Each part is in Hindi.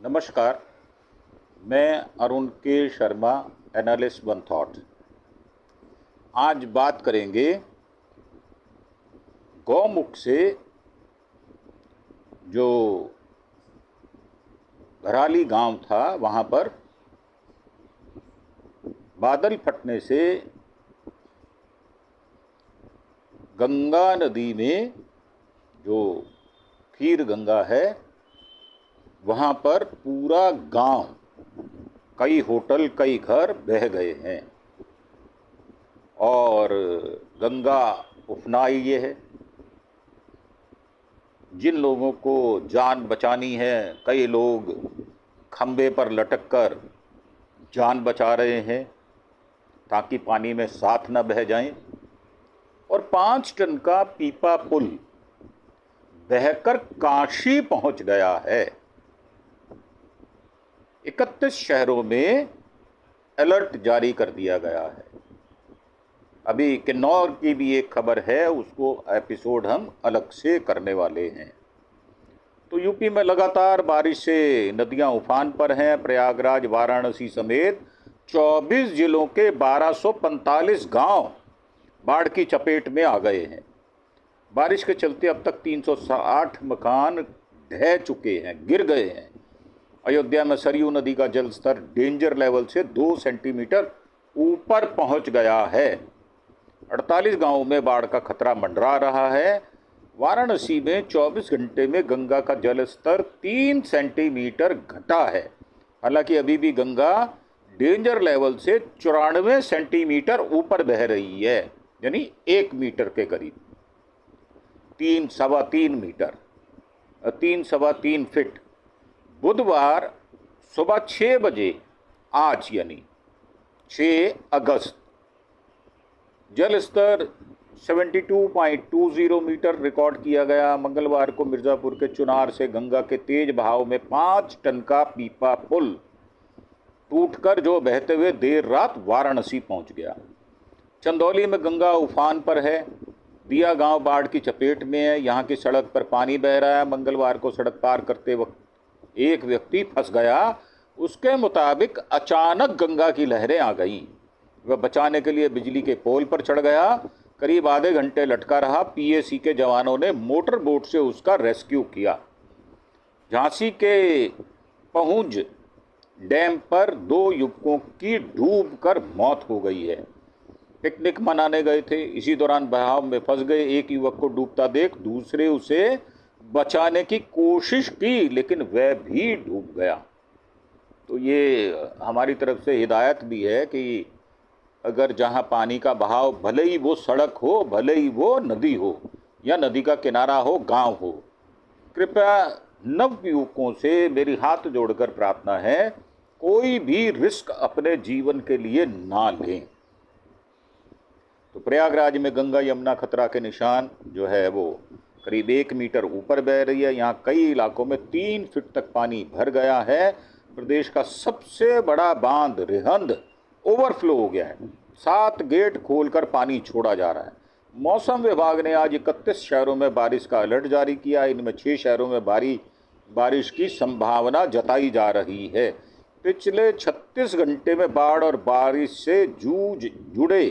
नमस्कार। मैं अरुण के शर्मा, एनालिस्ट वन थॉट। आज बात करेंगे गौमुख से जो घराली गांव था वहाँ पर बादल फटने से गंगा नदी में जो खीर गंगा है वहाँ पर पूरा गांव, कई होटल, कई घर बह गए हैं और गंगा उफनाई ये है। जिन लोगों को जान बचानी है, कई लोग खंबे पर लटक कर जान बचा रहे हैं ताकि पानी में साथ न बह जाएं। और 5 टन का पीपा पुल बहकर काशी पहुंच गया है। 31 शहरों में अलर्ट जारी कर दिया गया है। अभी किन्नौर की भी एक खबर है, उसको एपिसोड हम अलग से करने वाले हैं। तो यूपी में लगातार बारिश से नदियां उफान पर हैं। प्रयागराज, वाराणसी समेत 24 जिलों के 1245 गांव बाढ़ की चपेट में आ गए हैं। बारिश के चलते अब तक 360 मकान ढह चुके हैं, गिर गए हैं। अयोध्या में सरयू नदी का जल स्तर डेंजर लेवल से 2 सेंटीमीटर ऊपर पहुंच गया है। 48 गांवों में बाढ़ का खतरा मंडरा रहा है। वाराणसी में 24 घंटे में गंगा का जल स्तर 3 सेंटीमीटर घटा है। हालांकि अभी भी गंगा डेंजर लेवल से 94 सेंटीमीटर ऊपर बह रही है, यानी 1 मीटर के करीब, 3-3.25 मीटर, 3-3.25 फीट। बुधवार सुबह 6 बजे, आज यानी 6 अगस्त, जल स्तर 72.20 मीटर रिकॉर्ड किया गया। मंगलवार को मिर्ज़ापुर के चुनार से गंगा के तेज बहाव में 5 टन का पीपा पुल टूटकर जो बहते हुए देर रात वाराणसी पहुंच गया। चंदौली में गंगा उफान पर है। दिया गांव बाढ़ की चपेट में है। यहां की सड़क पर पानी बह रहा है। मंगलवार को सड़क पार करते वक्त एक व्यक्ति फंस गया। उसके मुताबिक अचानक गंगा की लहरें आ गईं। वह बचाने के लिए बिजली के पोल पर चढ़ गया। करीब आधे घंटे लटका रहा। पीएसी के जवानों ने मोटर बोट से उसका रेस्क्यू किया। झांसी के पहुंच डैम पर 2 युवकों की डूबकर मौत हो गई है। पिकनिक मनाने गए थे, इसी दौरान बहाव में फंस गए। एक युवक को डूबता देख दूसरे उसे बचाने की कोशिश की, लेकिन वह भी डूब गया। तो ये हमारी तरफ से हिदायत भी है कि अगर जहाँ पानी का बहाव, भले ही वो सड़क हो, भले ही वो नदी हो या नदी का किनारा हो, गांव हो, कृपया नवयुवकों से मेरी हाथ जोड़कर प्रार्थना है, कोई भी रिस्क अपने जीवन के लिए ना लें। तो प्रयागराज में गंगा यमुना खतरा के निशान जो है वो करीब 1 मीटर ऊपर बह रही है। यहाँ कई इलाकों में 3 फीट तक पानी भर गया है। प्रदेश का सबसे बड़ा बांध रिहंद ओवरफ्लो हो गया है। 7 गेट खोलकर पानी छोड़ा जा रहा है। मौसम विभाग ने आज 31 शहरों में बारिश का अलर्ट जारी किया। इनमें 6 शहरों में बारिश की संभावना जताई जा रही है। पिछले 36 घंटे में बाढ़ और बारिश से जुड़े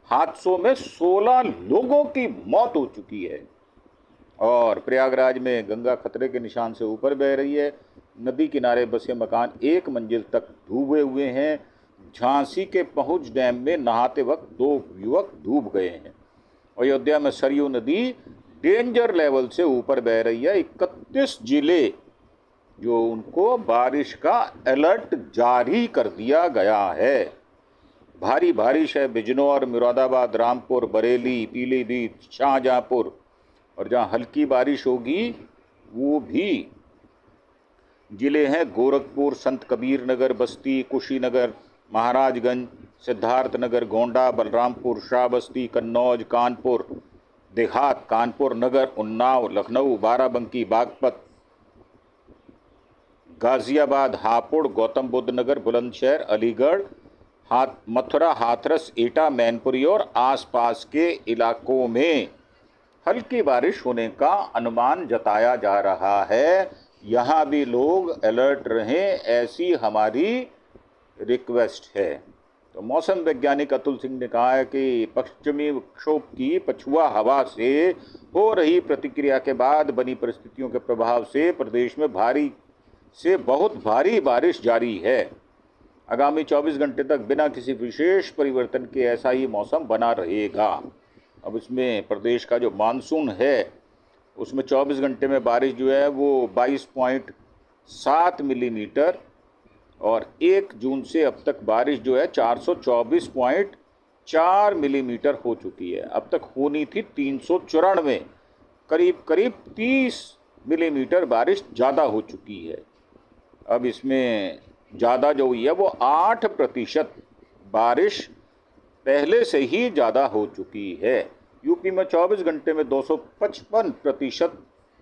हादसों में 16 लोगों की मौत हो चुकी है। और प्रयागराज में गंगा खतरे के निशान से ऊपर बह रही है। नदी किनारे बसे मकान 1 मंजिल तक डूबे हुए हैं। झांसी के पहुंच डैम में नहाते वक्त 2 युवक डूब गए हैं। अयोध्या में सरयू नदी डेंजर लेवल से ऊपर बह रही है। 31 जिले जो उनको बारिश का अलर्ट जारी कर दिया गया है। भारी बारिश है बिजनौर, मुरादाबाद, रामपुर, बरेली, पीलीभीत, शाहजहांपुर, और जहाँ हल्की बारिश होगी वो भी जिले हैं गोरखपुर, संत कबीर नगर, बस्ती, कुशीनगर, महाराजगंज, सिद्धार्थनगर, गोंडा, बलरामपुर, श्रावस्ती, कन्नौज, कानपुर देहात, कानपुर नगर, उन्नाव, लखनऊ, बाराबंकी, बागपत, गाजियाबाद, हापुड़, गौतम बुद्ध नगर, बुलंदशहर, अलीगढ़, मथुरा, हाथरस, एटा, मैनपुरी और आसपास के इलाकों में हल्की बारिश होने का अनुमान जताया जा रहा है। यहाँ भी लोग अलर्ट रहें, ऐसी हमारी रिक्वेस्ट है। तो मौसम वैज्ञानिक अतुल सिंह ने कहा है कि पश्चिमी विक्षोभ की पछुआ हवा से हो रही प्रतिक्रिया के बाद बनी परिस्थितियों के प्रभाव से प्रदेश में भारी से बहुत भारी बारिश जारी है। आगामी 24 घंटे तक बिना किसी विशेष परिवर्तन के ऐसा ही मौसम बना रहेगा। अब इसमें प्रदेश का जो मानसून है उसमें 24 घंटे में बारिश जो है वो 22.7 मिलीमीटर और 1 जून से अब तक बारिश जो है 424.4 मिलीमीटर हो चुकी है। अब तक होनी थी 394, करीब 30 मिलीमीटर बारिश ज़्यादा हो चुकी है। अब इसमें ज़्यादा जो हुई है वो 8% बारिश पहले से ही ज़्यादा हो चुकी है। यूपी में 24 घंटे में 255%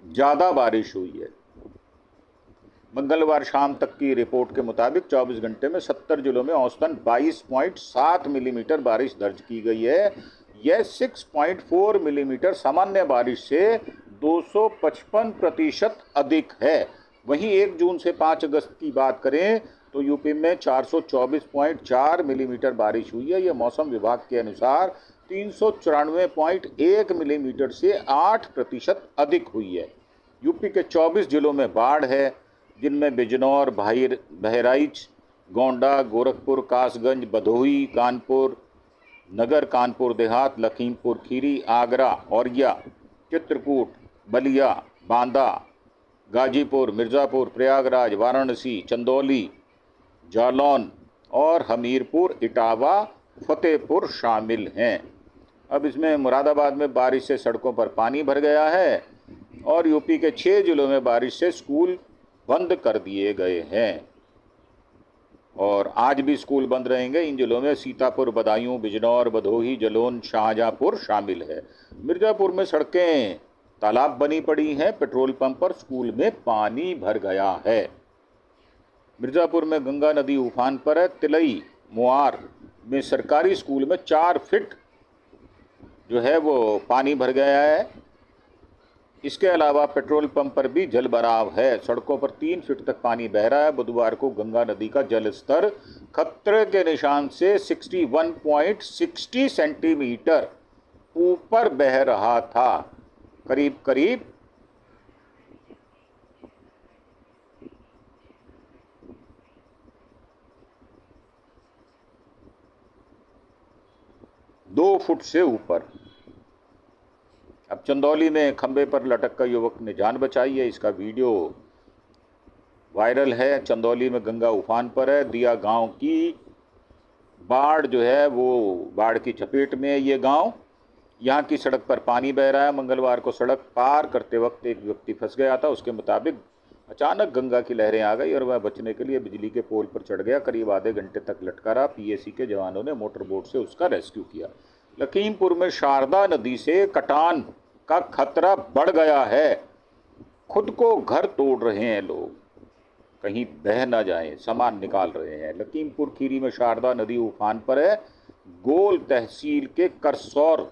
ज़्यादा बारिश हुई है। मंगलवार शाम तक की रिपोर्ट के मुताबिक 24 घंटे में 70 जिलों में औसतन 22.7 मिलीमीटर बारिश दर्ज की गई है। यह 6.4 मिलीमीटर सामान्य बारिश से 255% अधिक है। वहीं 1 जून से 5 अगस्त की बात करें तो यूपी में 424.4 मिलीमीटर बारिश हुई है। यह मौसम विभाग के अनुसार 394.1 मिलीमीटर से 8% अधिक हुई है। यूपी के 24 जिलों में बाढ़ है, जिनमें बिजनौर, बहराइच, गोंडा, गोरखपुर, कासगंज, भदोही, कानपुर नगर, कानपुर देहात, लखीमपुर खीरी, आगरा, औरैया, चित्रकूट, बलिया, बांदा, गाजीपुर, मिर्ज़ापुर, प्रयागराज, वाराणसी, चंदौली, जालौन और हमीरपुर, इटावा, फतेहपुर शामिल हैं। अब इसमें मुरादाबाद में बारिश से सड़कों पर पानी भर गया है और यूपी के 6 जिलों में बारिश से स्कूल बंद कर दिए गए हैं और आज भी स्कूल बंद रहेंगे। इन जिलों में सीतापुर, बदायूं, बिजनौर, भदोही, जलौन, शाहजहांपुर शामिल है। मिर्ज़ापुर में सड़कें तालाब बनी पड़ी हैं, पेट्रोल पंप पर स्कूल में पानी भर गया है। मिर्ज़ापुर में गंगा नदी उफान पर है। तिलई मुआर में सरकारी स्कूल में 4 फीट जो है वो पानी भर गया है। इसके अलावा पेट्रोल पंप पर भी जल भराव है। सड़कों पर 3 फीट तक पानी बह रहा है। बुधवार को गंगा नदी का जल स्तर खतरे के निशान से 61.60 सेंटीमीटर ऊपर बह रहा था। करीब 2 फुट से ऊपर। अब चंदौली में खंबे पर लटक कर युवक ने जान बचाई है। इसका वीडियो वायरल है। चंदौली में गंगा उफान पर है। दिया गांव की बाढ़ जो है वो बाढ़ की चपेट में है। ये गांव, यहाँ की सड़क पर पानी बह रहा है। मंगलवार को सड़क पार करते वक्त एक व्यक्ति फंस गया था। उसके मुताबिक अचानक गंगा की लहरें आ गई और वह बचने के लिए बिजली के पोल पर चढ़ गया। करीब आधे घंटे तक लटका रहा। पीएसी के जवानों ने मोटर बोट से उसका रेस्क्यू किया। लखीमपुर में शारदा नदी से कटान का खतरा बढ़ गया है। खुद को घर तोड़ रहे हैं लोग, कहीं बह ना जाएं, सामान निकाल रहे हैं। लखीमपुर खीरी में शारदा नदी उफान पर है। गोल तहसील के करसौर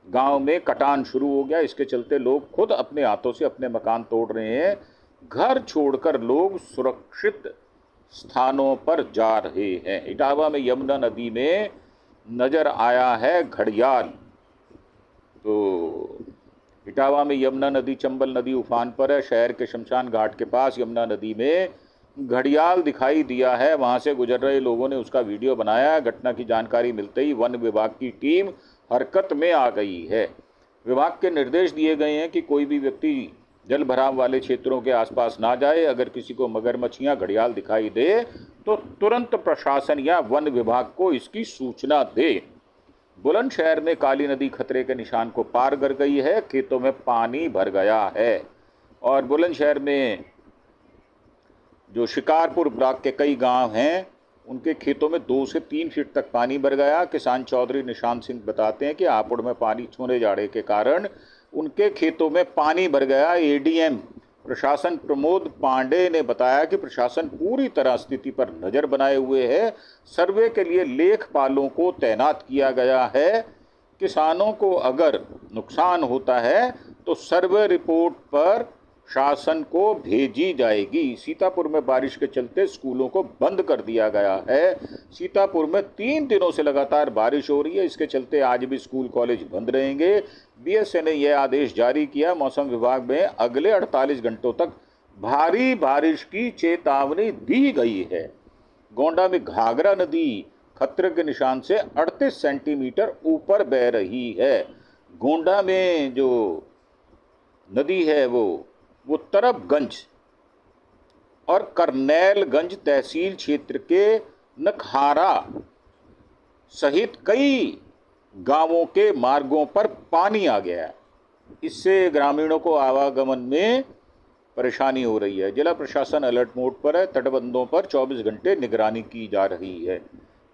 गांव में कटान शुरू हो गया। इसके चलते लोग खुद अपने हाथों से अपने मकान तोड़ रहे हैं। घर छोड़कर लोग सुरक्षित स्थानों पर जा रहे हैं। इटावा में यमुना नदी में नजर आया है घड़ियाल। तो इटावा में यमुना नदी, चंबल नदी उफान पर है। शहर के शमशान घाट के पास यमुना नदी में घड़ियाल दिखाई दिया है। वहां से गुजर रहे लोगों ने उसका वीडियो बनाया। घटना की जानकारी मिलते ही वन विभाग की टीम हरकत में आ गई है। विभाग के निर्देश दिए गए हैं कि कोई भी व्यक्ति जल भराव वाले क्षेत्रों के आसपास ना जाए। अगर किसी को मगरमच्छियां, घड़ियाल दिखाई दे तो तुरंत प्रशासन या वन विभाग को इसकी सूचना दे। बुलंदशहर में काली नदी खतरे के निशान को पार कर गई है। खेतों में पानी भर गया है और बुलंदशहर में जो शिकारपुर ब्लॉक के कई गांव हैं उनके खेतों में 2 से 3 फीट तक पानी भर गया। किसान चौधरी निशांत सिंह बताते हैं कि हापुड़ में पानी छोड़े जाने के कारण उनके खेतों में पानी भर गया। एडीएम प्रशासन प्रमोद पांडे ने बताया कि प्रशासन पूरी तरह स्थिति पर नज़र बनाए हुए है। सर्वे के लिए लेखपालों को तैनात किया गया है। किसानों को अगर नुकसान होता है तो सर्वे रिपोर्ट पर शासन को भेजी जाएगी। सीतापुर में बारिश के चलते स्कूलों को बंद कर दिया गया है। सीतापुर में 3 दिनों से लगातार बारिश हो रही है, इसके चलते आज भी स्कूल कॉलेज बंद रहेंगे। बीएसए ने यह आदेश जारी किया। मौसम विभाग में अगले 48 घंटों तक भारी बारिश की चेतावनी दी गई है। गोंडा में घाघरा नदी खतरे के निशान से 38 सेंटीमीटर ऊपर बह रही है। गोंडा में जो नदी है वो तरबगंज और करनैलगंज तहसील क्षेत्र के नखहारा सहित कई गांवों के मार्गों पर पानी आ गया है। इससे ग्रामीणों को आवागमन में परेशानी हो रही है। जिला प्रशासन अलर्ट मोड पर है। तटबंधों पर 24 घंटे निगरानी की जा रही है।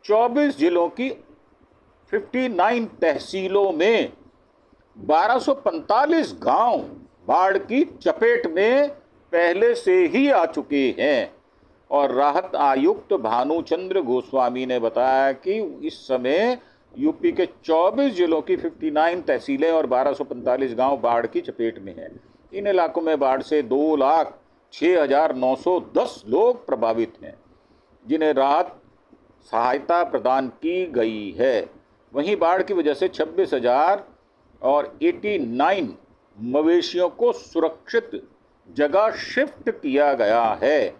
24 जिलों की 59 तहसीलों में 1245 गांव बाढ़ की चपेट में पहले से ही आ चुके हैं। और राहत आयुक्त भानुचंद्र गोस्वामी ने बताया कि इस समय यूपी के 24 जिलों की 59 तहसीलें और 1245 गांव बाढ़ की चपेट में हैं। इन इलाकों में बाढ़ से 2,06,910 लोग प्रभावित हैं, जिन्हें राहत सहायता प्रदान की गई है। वहीं बाढ़ की वजह से 26,089 मवेशियों को सुरक्षित जगह शिफ्ट किया गया है।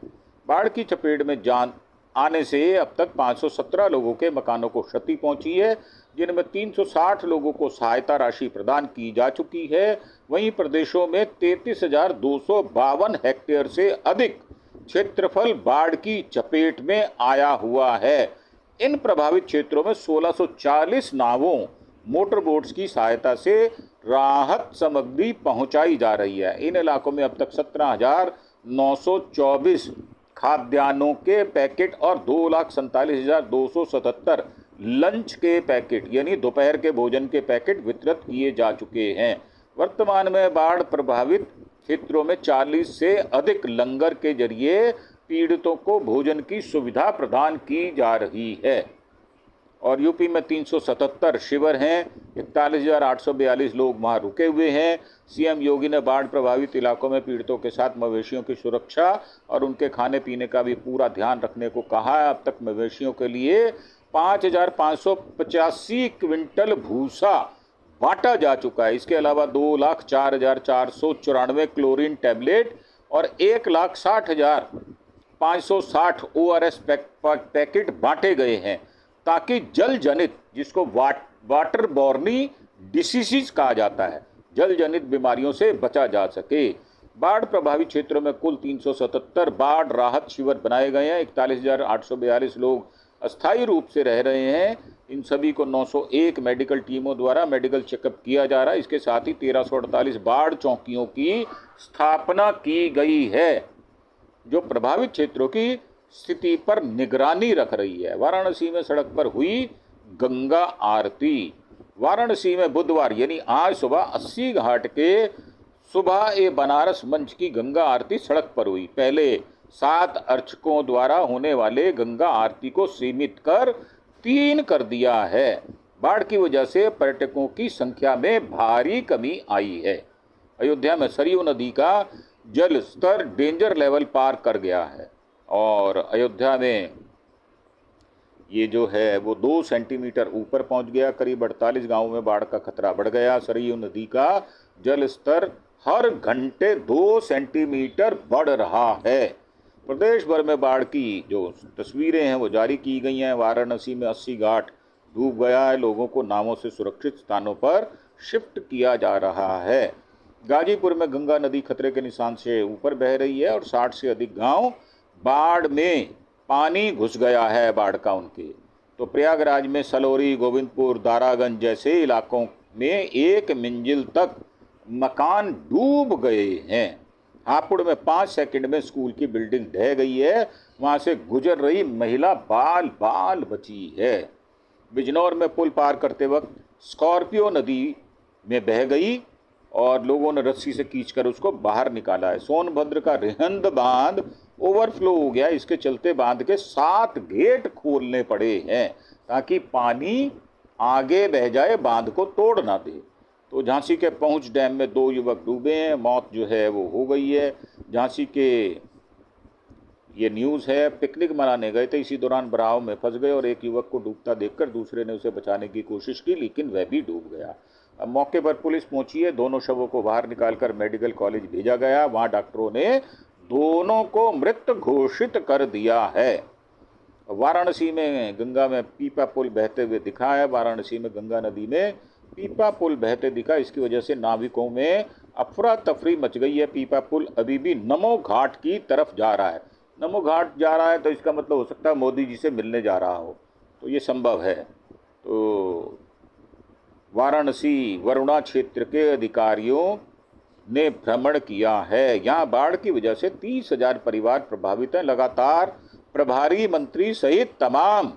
बाढ़ की चपेट में जान आने से अब तक 517 लोगों के मकानों को क्षति पहुंची है, जिनमें 360 लोगों को सहायता राशि प्रदान की जा चुकी है। वहीं प्रदेशों में 33,252 हेक्टेयर से अधिक क्षेत्रफल बाढ़ की चपेट में आया हुआ है। इन प्रभावित क्षेत्रों में 1640 नावों मोटर बोट्स की सहायता से राहत सामग्री पहुंचाई जा रही है। इन इलाकों में अब तक 17,924 खाद्यान्नों के पैकेट और 2,47,277 लंच के पैकेट यानी दोपहर के भोजन के पैकेट वितरित किए जा चुके हैं। वर्तमान में बाढ़ प्रभावित क्षेत्रों में 40 से अधिक लंगर के जरिए पीड़ितों को भोजन की सुविधा प्रदान की जा रही है। और यूपी में 377 शिविर हैं। 41,842 लोग वहाँ रुके हुए हैं। सीएम योगी ने बाढ़ प्रभावित इलाकों में पीड़ितों के साथ मवेशियों की सुरक्षा और उनके खाने पीने का भी पूरा ध्यान रखने को कहा है। अब तक मवेशियों के लिए 5,585 क्विंटल भूसा बांटा जा चुका है। इसके अलावा 2,04,494 क्लोरीन टैबलेट और 1,60,560 ORS पैकेट बांटे गए हैं, ताकि जल जनित, जिसको वाटर बॉर्नी डिसीज कहा जाता है, जल जनित बीमारियों से बचा जा सके। बाढ़ प्रभावित क्षेत्रों में कुल 377 बाढ़ राहत शिविर बनाए गए हैं। 41,842 लोग अस्थायी रूप से रह रहे हैं। इन सभी को 901 मेडिकल टीमों द्वारा मेडिकल चेकअप किया जा रहा है। इसके साथ ही 1348 बाढ़ चौकियों की स्थापना की गई है, जो प्रभावित क्षेत्रों की स्थिति पर निगरानी रख रही है। वाराणसी में सड़क पर हुई गंगा आरती। वाराणसी में बुधवार यानी आज सुबह 80 घाट के सुबह ए बनारस मंच की गंगा आरती सड़क पर हुई। पहले 7 अर्चकों द्वारा होने वाले गंगा आरती को सीमित कर 3 कर दिया है। बाढ़ की वजह से पर्यटकों की संख्या में भारी कमी आई है। अयोध्या में सरयू नदी का जल स्तर डेंजर लेवल पार कर गया है और अयोध्या में ये जो है वो 2 सेंटीमीटर ऊपर पहुंच गया। करीब 48 गांवों में बाढ़ का खतरा बढ़ गया। सरयू नदी का जल स्तर हर घंटे 2 सेंटीमीटर बढ़ रहा है। प्रदेश भर में बाढ़ की जो तस्वीरें हैं वो जारी की गई हैं। वाराणसी में 80 घाट डूब गया है। लोगों को नावों से सुरक्षित स्थानों पर शिफ्ट किया जा रहा है। गाजीपुर में गंगा नदी खतरे के निशान से ऊपर बह रही है और 60 से अधिक गांव बाढ़ में पानी घुस गया है बाढ़ का उनके। तो प्रयागराज में सलोरी, गोविंदपुर, दारागंज जैसे इलाकों में 1 मंजिल तक मकान डूब गए हैं। हापुड़ में 5 सेकंड में स्कूल की बिल्डिंग ढह गई है। वहां से गुजर रही महिला बाल बाल बची है। बिजनौर में पुल पार करते वक्त स्कॉर्पियो नदी में बह गई और लोगों ने रस्सी से खींचकर उसको बाहर निकाला है। सोनभद्र का रिहंद बांध ओवरफ्लो हो गया। इसके चलते बांध के 7 गेट खोलने पड़े हैं ताकि पानी आगे बह जाए, बांध को तोड़ ना दे। तो झांसी के पहुंच डैम में 2 युवक डूबे हैं, मौत जो है वो हो गई है। झांसी के ये न्यूज़ है, पिकनिक मनाने गए थे, इसी दौरान बहाव में फंस गए और एक युवक को डूबता देखकर दूसरे ने उसे बचाने की कोशिश की, लेकिन वह भी डूब गया। अब मौके पर पुलिस पहुंची है, दोनों शवों को बाहर निकालकर मेडिकल कॉलेज भेजा गया। वहां डॉक्टरों ने दोनों को मृत घोषित कर दिया है। वाराणसी में गंगा में पीपा पुल बहते हुए दिखा है। वाराणसी में गंगा नदी में पीपा पुल बहते दिखा, इसकी वजह से नाविकों में अफरा तफरी मच गई है। पीपा पुल अभी भी नमो घाट की तरफ जा रहा है। नमो घाट जा रहा है तो इसका मतलब हो सकता है मोदी जी से मिलने जा रहा हो, तो ये संभव है। तो वाराणसी वरुणा क्षेत्र के अधिकारियों ने भ्रमण किया है। यहाँ बाढ़ की वजह से 30,000 परिवार प्रभावित हैं। लगातार प्रभारी मंत्री सहित तमाम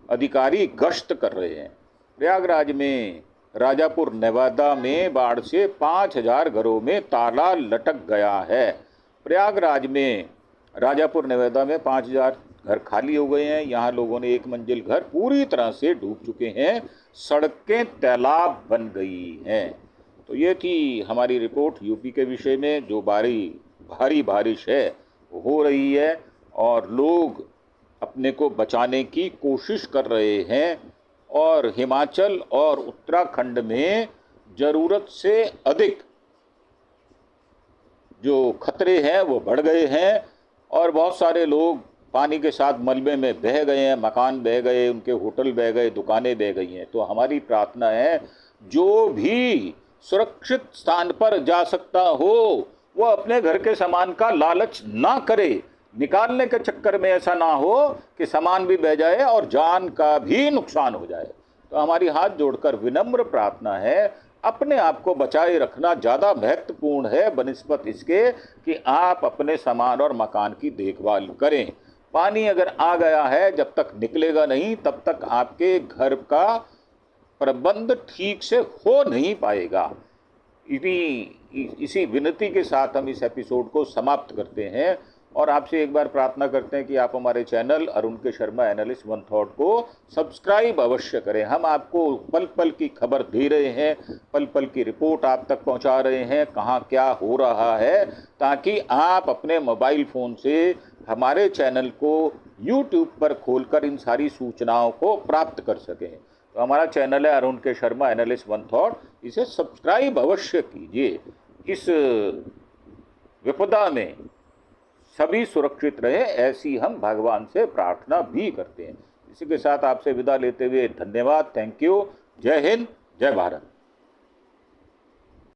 अधिकारी गश्त कर रहे हैं। प्रयागराज में राजापुर नेवादा में बाढ़ से 5,000 घरों में ताला लटक गया है। प्रयागराज में राजापुर नेवादा में 5,000 घर खाली हो गए हैं। यहाँ लोगों ने एक मंजिल घर पूरी तरह से डूब चुके हैं, सड़कें तालाब बन गई हैं। तो ये थी हमारी रिपोर्ट यूपी के विषय में। जो भारी बारिश है वो हो रही है और लोग अपने को बचाने की कोशिश कर रहे हैं और हिमाचल और उत्तराखंड में ज़रूरत से अधिक जो खतरे हैं वो बढ़ गए हैं और बहुत सारे लोग पानी के साथ मलबे में बह गए हैं, मकान बह गए, उनके होटल बह गए, दुकानें बह गई हैं। तो हमारी प्रार्थना है, जो भी सुरक्षित स्थान पर जा सकता हो वो अपने घर के सामान का लालच ना करे। निकालने के चक्कर में ऐसा ना हो कि सामान भी बह जाए और जान का भी नुकसान हो जाए। तो हमारी हाथ जोड़कर विनम्र प्रार्थना है, अपने आप को बचाए रखना ज़्यादा महत्वपूर्ण है बनिस्बत इसके कि आप अपने सामान और मकान की देखभाल करें। पानी अगर आ गया है, जब तक निकलेगा नहीं तब तक आपके घर का प्रबंध ठीक से हो नहीं पाएगा। इसी विनती के साथ हम इस एपिसोड को समाप्त करते हैं और आपसे एक बार प्रार्थना करते हैं कि आप हमारे चैनल अरुण के शर्मा एनालिस्ट वन थॉट को सब्सक्राइब अवश्य करें। हम आपको पल पल की खबर दे रहे हैं, पल पल की रिपोर्ट आप तक पहुंचा रहे हैं, कहाँ क्या हो रहा है, ताकि आप अपने मोबाइल फ़ोन से हमारे चैनल को यूट्यूब पर खोलकर इन सारी सूचनाओं को प्राप्त कर सकें। तो हमारा चैनल है अरुण के शर्मा एनालिस्ट वन थॉट, इसे सब्सक्राइब अवश्य कीजिए। इस विपदा में सभी सुरक्षित रहे, ऐसी हम भगवान से प्रार्थना भी करते हैं। इसी के साथ आपसे विदा लेते हुए धन्यवाद, थैंक यू, जय हिंद, जय भारत।